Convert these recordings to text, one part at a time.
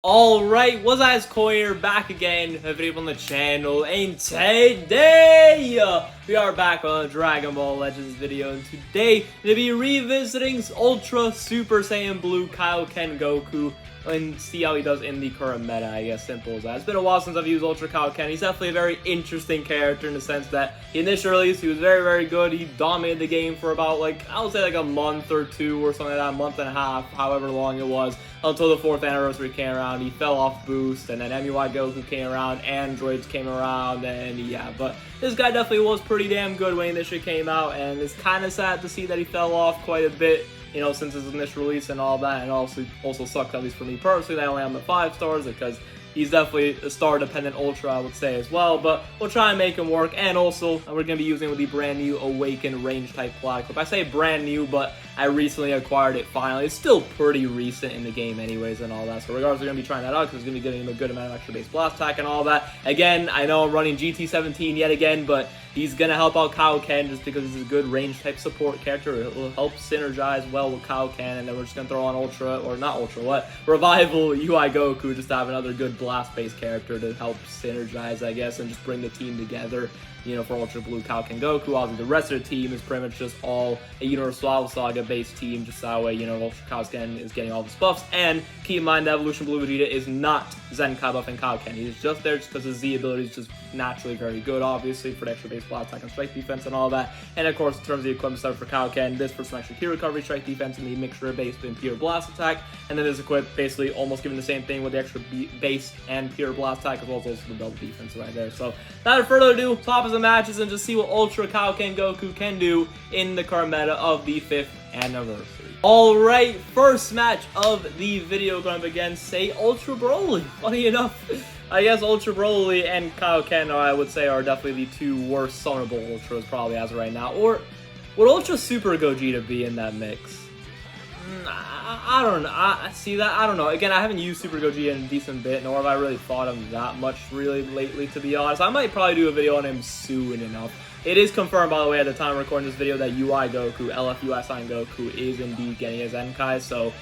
Alright, what's up, Koyer, back again, a video on the channel, and today, we are back on a Dragon Ball Legends video, and today, we'll be revisiting Ultra Super Saiyan Blue Kaioken Goku, and see how he does in the current meta, I guess, simple as that. It's been a while since I've used Ultra Kaioken. He's definitely a very interesting character in the sense that in this release, he was very, very good. He dominated the game for about, I would say a month or two or something like that, a month and a half, however long it was, until the 4th anniversary came around. He fell off boost, and then MUI Goku came around, Androids came around, and yeah, but this guy definitely was pretty damn good when he initially came out, and it's kind of sad to see that he fell off quite a bit, you know, since his initial release and all that, and also sucks, at least for me personally, that I only have him at 5 stars, because he's definitely a star-dependent Ultra, I would say, as well, but we'll try and make him work, and also, we're going to be using with the brand new Awaken range-type PLAT clip. I say brand new, but I recently acquired it finally. It's still pretty recent in the game anyways and all that, so regardless, we're going to be trying that out, because it's going to be giving him a good amount of extra base blast attack and all that. Again, I know I'm running GT17 yet again, but he's going to help out Kaioken just because he's a good range-type support character. It will help synergize well with Kaioken, and then we're just going to throw on Revival UI Goku, just to have another good blast-based character to help synergize, I guess, and just bring the team together, you know, for Ultra Blue Kaioken Goku. Obviously, the rest of the team is pretty much just all a Universal Saga-based team, just that way, you know, Ultra Kaioken is getting all the buffs. And keep in mind that Evolution Blue Vegeta is not Zenkai buffing Kaioken. He's just there just because his Z ability is just naturally very good, obviously, for the extra base blast attack and strike defense and all that. And of course, in terms of the equipment stuff for Kaioken, this for some extra key recovery, strike defense, and the mixture base and pure blast attack. And then this equip basically almost giving the same thing with the extra base and pure blast attack, as well as also the double defense right there. So, without further ado, top of the matches and just see what Ultra Kaioken Goku can do in the current meta of the 5th anniversary. Alright, first match of the video going up against, say, Ultra Broly. Funny enough, I guess Ultra Broly and Kaioken, I would say, are definitely the two worst summonable Ultras probably as of right now. Or would Ultra Super Gogeta be in that mix? I don't know. I don't know. Again, I haven't used Super Gogeta in a decent bit, nor have I really thought of him that much really lately, to be honest. I might probably do a video on him soon enough. It is confirmed, by the way, at the time of recording this video, that UI Goku, LFUI Sign Goku, is indeed getting his Zenkai, so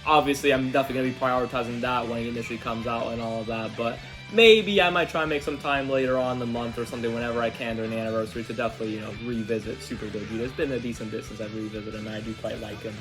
obviously I'm definitely going to be prioritizing that when he initially comes out and all of that, but maybe I might try and make some time later on in the month or something whenever I can during the anniversary to definitely, you know, revisit Super Gogeta. It's been a decent bit since I've revisited him, and I do quite like him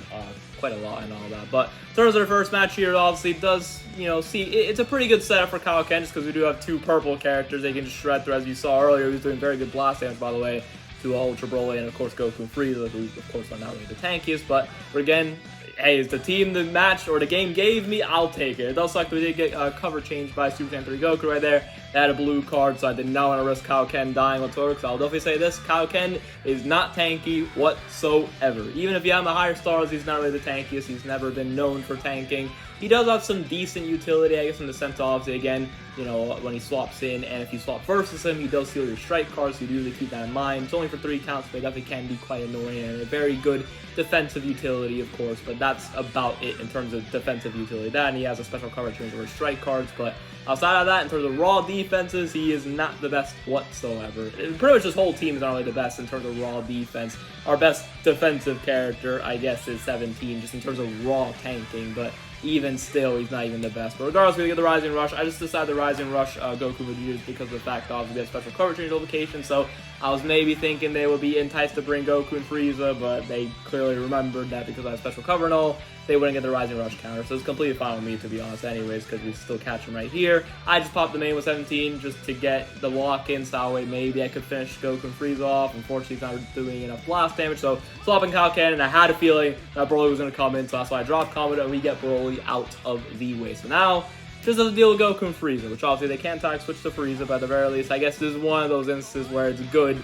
quite a lot and all that. But in terms of the first match here, obviously does, you know, see, it's a pretty good setup for Kaioken just because we do have two purple characters they can just shred through. As you saw earlier, he's doing very good blast damage, by the way, to Ultra Broly and, of course, Goku and Frieza, who, of course, are not really the tankiest. But again, hey, is the team the match or the game gave me, I'll take it. It does suck that we did get cover changed by Super Saiyan 3 Goku right there. They had a blue card, so I did not want to risk Kaioken dying on Twitter, because I'll definitely say this, Kaioken is not tanky whatsoever. Even if you have him at higher stars, he's not really the tankiest. He's never been known for tanking. He does have some decent utility, I guess, in the sense of, obviously, again, you know, when he swaps in, and if you swap versus him, he does steal your strike cards, so you do really keep that in mind. It's only for 3 counts, but it definitely can be quite annoying, and a very good defensive utility, of course, but that's about it in terms of defensive utility. That, and he has a special coverage range over strike cards, but outside of that, in terms of raw defenses, he is not the best whatsoever. Pretty much this whole team is not really the best in terms of raw defense. Our best defensive character, I guess, is 17, just in terms of raw tanking, but even still, he's not even the best. But regardless, we're going to get the Rising Rush. I just decided the Rising Rush Goku would use because of the fact that obviously they have special coverage range location, so I was maybe thinking they would be enticed to bring Goku and Frieza, but they clearly remembered that because I have special cover and all, they wouldn't get the Rising Rush counter, so it's completely fine with me, to be honest, anyways, because we still catch him right here. I just popped the main with 17 just to get the lock-in, so that way maybe I could finish Goku and Frieza off. Unfortunately, he's not doing enough blast damage, so swapping Kaioken, and I had a feeling that Broly was going to come in, so that's why I dropped Comet, and we get Broly out of the way. So now, just have to deal with Goku and Frieza, which obviously they can't tag switch to Frieza, but at the very least, I guess this is one of those instances where it's good,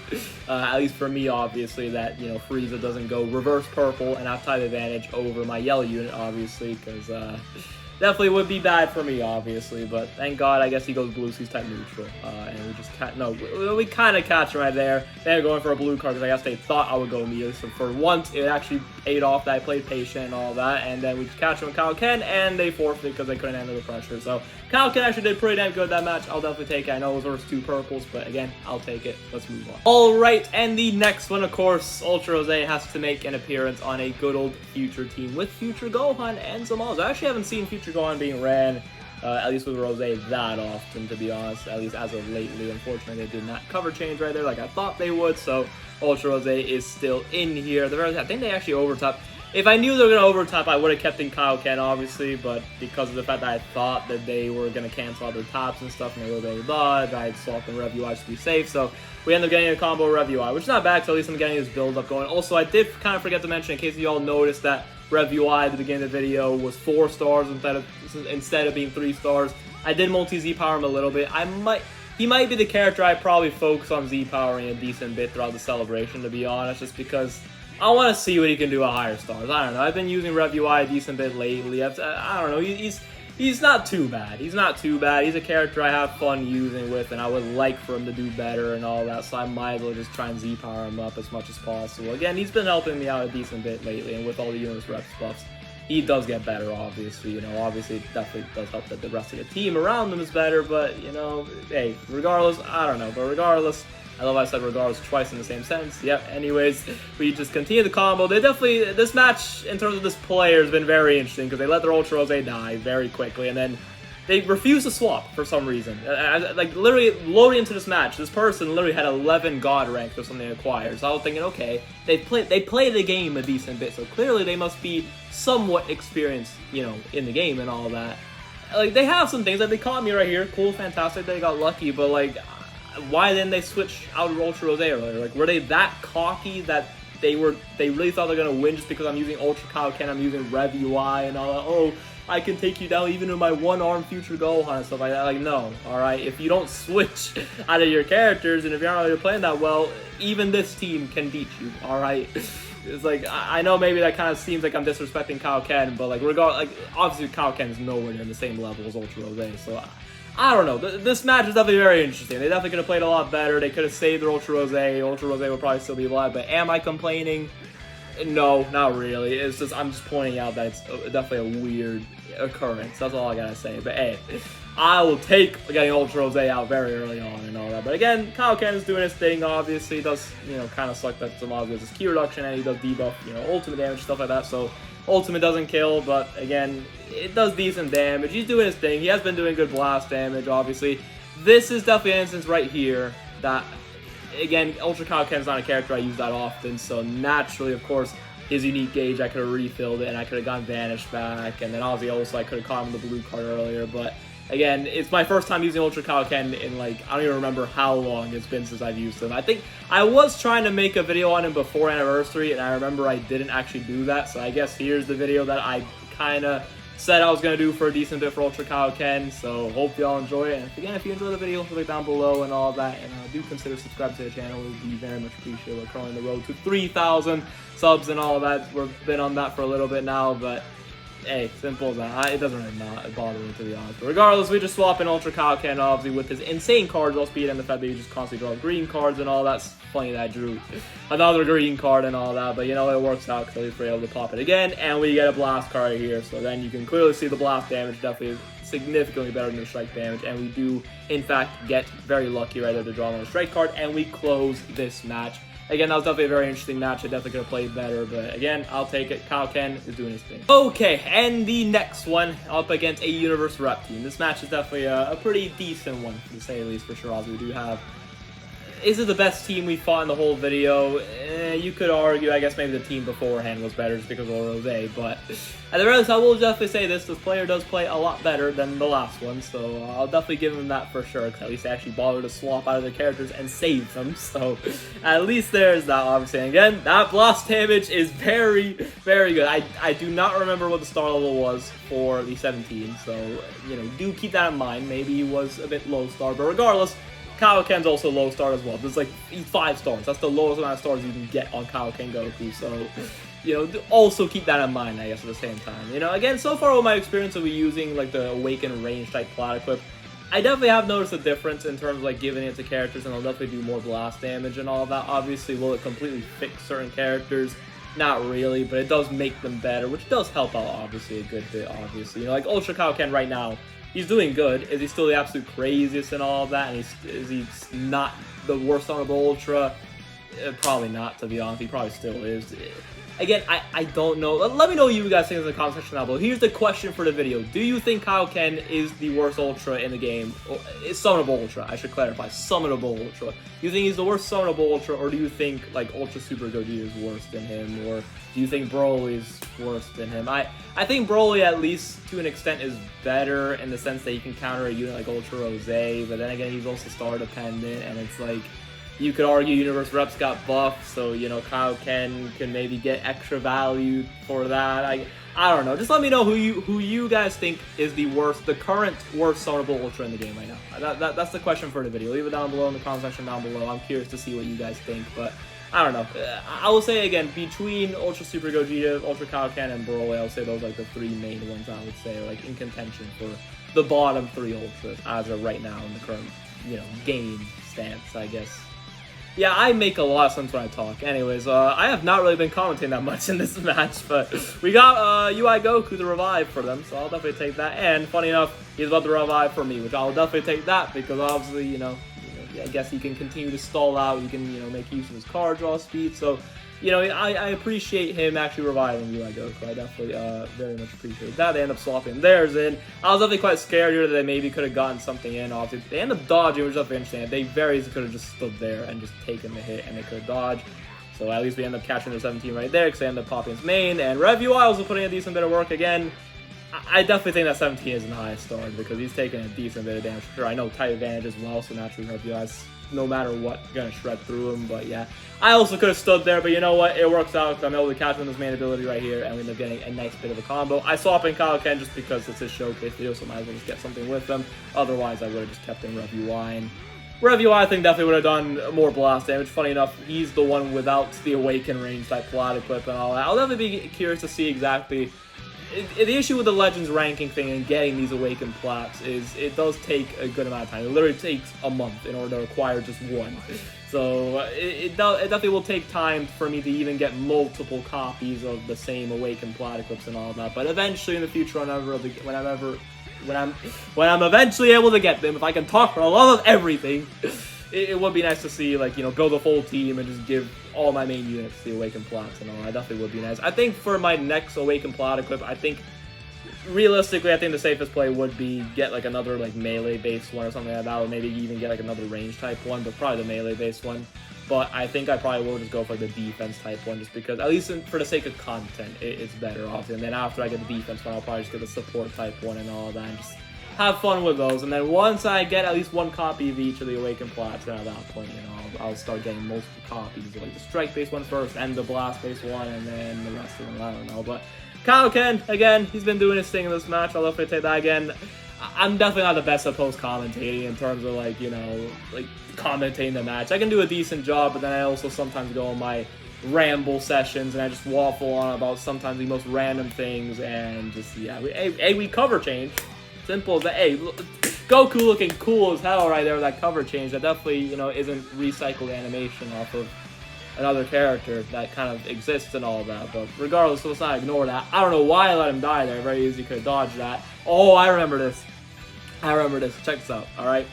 at least for me, obviously, that, you know, Frieza doesn't go reverse purple and have type advantage over my yellow unit, obviously, because definitely would be bad for me, obviously, but thank God, I guess he goes blue, so he's type neutral, and we just can't, no, we kind of catch him right there. They're going for a blue card, because I guess they thought I would go immediately, so for once, it actually paid off that I played patient and all that, and then we just catch him with Kaioken, and they forfeit because they couldn't handle the pressure, so Kaioken actually did pretty damn good that match. I'll definitely take it. I know it was versus 2 purples, but again, I'll take it. Let's move on. Alright, and the next one, of course, Ultra Jose has to make an appearance on a good old Future team with Future Gohan and some others. I actually haven't seen Future Gohan being ran at least with Rose that often, to be honest, at least as of lately. Unfortunately, they did not cover change right there like I thought they would, so Ultra Rose is still in here. I think they actually overtop. If I knew they were going to overtop, I would have kept in Kaioken, obviously, but because of the fact that I thought that they were going to cancel other tops and stuff, and they were able to dodge, I swapped in Rev UI to be safe, so we end up getting a combo Rev UI, which is not bad, because at least I'm getting this build-up going. Also, I did kind of forget to mention, in case you all noticed, that Rev UI at the beginning of the video was 4 stars instead of being 3 stars. I did multi-Z-power him a little bit. He might be the character I probably focus on Z-powering a decent bit throughout the celebration, to be honest, just because I want to see what he can do at higher stars. I don't know. I've been using Rev UI a decent bit lately. I don't know. He's not too bad. He's not too bad. He's a character I have fun using with, and I would like for him to do better and all that, so I might as well just try and Z-power him up as much as possible. Again, he's been helping me out a decent bit lately, and with all the Universe Reps buffs, he does get better, obviously. You know, obviously it definitely does help that the rest of the team around him is better, but, you know, hey, regardless, I don't know. But regardless, I love I said regardless twice in the same sentence. Yep, anyways, we just continue the combo. They definitely, this match, in terms of this player, has been very interesting, because they let their Ultra Rose die very quickly, and then they refuse to swap for some reason. Like, literally, loading into this match, this person literally had 11 God ranks or something acquired. So I was thinking, okay, they play the game a decent bit, so clearly they must be somewhat experienced, you know, in the game and all that. Like, they have some things, like, they caught me right here. Cool, fantastic, they got lucky, but, like, why didn't they switch out of Ultra Rose earlier? Like, were they that cocky that they really thought they're gonna win just because I'm using Ultra Kaioken, I'm using Rev UI and all that? Oh, I can take you down even with my one-arm future Gohan and stuff like that. Like, no, alright? If you don't switch out of your characters, and if you're not really playing that well, even this team can beat you, alright? It's like, I know maybe that kind of seems like I'm disrespecting Kaioken, but like, obviously Kaioken is nowhere near the same level as Ultra Rose, so I don't know. This match is definitely very interesting. They definitely could have played a lot better. They could have saved their Ultra Rose. Ultra Rose would probably still be alive, but am I complaining? No, not really. It's just, I'm just pointing out that it's definitely a weird occurrence. That's all I gotta say. But hey, I will take getting Ultra Rose out very early on and all that. But again, Kaioken is doing his thing, obviously. He does, you know, kind of suck that some obvious key reduction, and he does debuff, you know, ultimate damage, stuff like that. So ultimate doesn't kill, but again, it does decent damage. He's doing his thing. He has been doing good blast damage, obviously. This is definitely an instance right here that, again, Ultra Kaioken is not a character I use that often, so naturally, of course, his unique gauge, I could have refilled it, and I could have gotten Vanish back, and then obviously also I could have caught him the blue card earlier, but again, it's my first time using Ultra Kaioken in, like, I don't even remember how long it's been since I've used him. I think I was trying to make a video on him before Anniversary, and I remember I didn't actually do that, so I guess here's the video that I kind of said I was going to do for a decent bit for Ultra Kaioken, so hope y'all enjoy it. And again, if you enjoy the video, click down below and all that, and do consider subscribing to the channel. It would be very much appreciated. We're currently on the road to 3,000 subs and all of that. We've been on that for a little bit now, but hey, simple as that. It doesn't really bother me, to be honest. But regardless, we just swap in Ultra Kaioken, obviously, with his insane card draw speed and the fact that you just constantly draw green cards and all that. It's funny that I drew another green card and all that, but you know, it works out because at least we're able to pop it again, and we get a blast card here. So then you can clearly see the blast damage definitely is significantly better than the strike damage, and we do, in fact, get very lucky right there to draw another strike card, and we close this match. Again, that was definitely a very interesting match. I definitely could have played better, but again, I'll take it. Kaioken is doing his thing. Okay, and the next one up against a Universe Rep team. This match is definitely a pretty decent one, to say the least, for sure. We do have... Is it the best team we fought in the whole video? You could argue, I guess maybe the team beforehand was better just because of Rose, but at the very least, I will definitely say this player does play a lot better than the last one, so I'll definitely give him that for sure, because at least they actually bothered to swap out of their characters and save them, so at least there's that, obviously. And again, that blast damage is very, very good. I do not remember what the star level was for the 17, so, you know, do keep that in mind. Maybe he was a bit low star, but regardless, Kaioken's also low star as well. There's like 5 stars. That's the lowest amount of stars you can get on Kaioken Goku. So, you know, also keep that in mind, I guess, at the same time. You know, again, so far with my experience of using like the Awaken range type Plat equip, I definitely have noticed a difference in terms of like giving it to characters, and I'll definitely do more blast damage and all of that. Obviously, will it completely fix certain characters? Not really, but it does make them better, which does help out, obviously, a good bit, obviously. You know, like Ultra Kaioken right now, he's doing good. Is he still the absolute craziest and all of that? And is he not the worst on the Ultra? Probably not, to be honest. He probably still is. Again, I don't know. Let me know what you guys think in the comment section down below. Here's the question for the video. Do you think Kaioken is the worst Ultra in the game? It's summonable Ultra, I should clarify. Summonable Ultra. Do you think he's the worst summonable Ultra, or do you think, like, Ultra Super Gogeta is worse than him? Or do you think Broly's worse than him? I think Broly, at least to an extent, is better in the sense that he can counter a unit like Ultra Rose, but then again, he's also star dependent, and it's like, you could argue Universe Reps got buffed, so, you know, Kaioken can maybe get extra value for that. I don't know. Just let me know who you guys think is the current worst summonable Ultra in the game right now. That's the question for the video. Leave it down below in the comment section down below. I'm curious to see what you guys think, but I don't know. I will say again, between Ultra Super Gogeta, Ultra Kaioken, and Broly, I would say those are like the three main ones I would say, like, in contention for the bottom three Ultras as of right now in the current, you know, game stance, I guess. Yeah, I make a lot of sense when I talk. Anyways, I have not really been commenting that much in this match, but we got UI Goku to revive for them, so I'll definitely take that. And funny enough, he's about to revive for me, which I'll definitely take that because obviously, you know, I guess he can continue to stall out. He can, you know, make use of his card draw speed. So, you know, I appreciate him actually reviving UI Goku. I definitely very much appreciate that. They end up swapping theirs in. I was definitely quite scared here that they maybe could have gotten something in. Obviously, they end up dodging, which is definitely interesting. They very easily could have just stood there and just taken the hit, and they could have dodged. So at least we end up catching the 17 right there because they end up popping his main. And Rev UI also putting a decent bit of work again. I definitely think that 17 is in the highest star because he's taking a decent bit of damage for sure. I know tight advantage as well, so naturally Rev UI's no matter what gonna shred through him. But yeah, I also could have stood there, but you know what? It works out because I'm able to catch him with his main ability right here, and we end up getting a nice bit of a combo. I swap in Kaioken just because it's his showcase video, so I might as well just get something with him. Otherwise, I would have just kept in Rev UI. And Rev UI, I think, definitely would have done more blast damage. Funny enough, he's the one without the Awaken range type PLAT equip and all that. I'll definitely be curious to see exactly. The issue with the Legends ranking thing and getting these Awakened Plats is it does take a good amount of time. It literally takes a month in order to acquire just one. So it definitely will take time for me to even get multiple copies of the same Awakened Plat equips and all that. But eventually in the future, when I'm eventually able to get them, if I can talk for a lot of everything, it would be nice to see, like, you know, build a full team and just give all my main units the Awakened Plats and all. That definitely would be nice. I think for my next Awakened Plat equip, I think realistically, I think the safest play would be get like another like melee based one or something like that, or maybe even get like another range type one, but probably the melee based one. But I think I probably will just go for the defense type one, just because, at least for the sake of content, it's better obviously. And then after I get the defense one, I'll probably just get the support type one and all that, and just have fun with those. And then once I get at least one copy of each of the Awakened Plats, then at that point, you know, I'll start getting multiple copies of like the strike-based one first, and the blast-based one, and then the rest of them, I don't know. But Kaioken, again, he's been doing his thing in this match. I'll definitely take that again. I'm definitely not the best at post-commentating in terms of, like, you know, like, commentating the match. I can do a decent job, but then I also sometimes go on my ramble sessions, and I just waffle on about sometimes the most random things, and just, yeah, we cover change. Simple as that. Hey, Goku looking cool as hell right there with that cover change. That definitely, you know, isn't recycled animation off of another character that kind of exists and all that. But regardless, so let's not ignore that. I don't know why I let him die there. Very easy could have dodged that. Oh, I remember this. Check this out, alright?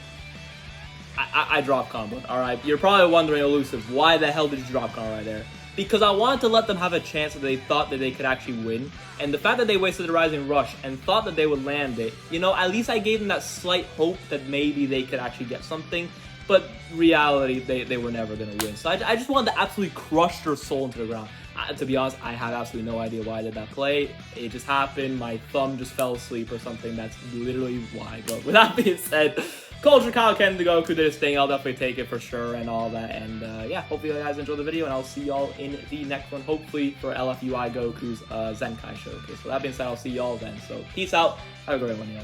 I drop combo, alright? You're probably wondering, Elusive, why the hell did you drop combo right there? Because I wanted to let them have a chance that they thought that they could actually win. And the fact that they wasted the Rising Rush and thought that they would land it, you know, at least I gave them that slight hope that maybe they could actually get something. But reality, they were never going to win. So I just wanted to absolutely crush their soul into the ground. To be honest, I have absolutely no idea why I did that play. It just happened. My thumb just fell asleep or something. That's literally why. But with that being said, Culture Kaioken to Goku did his thing. I'll definitely take it for sure and all that. And yeah, hopefully you guys enjoyed the video, and I'll see y'all in the next one, hopefully for LFUI Goku's Zenkai Showcase. So that being said, I'll see y'all then. So peace out. Have a great one, y'all.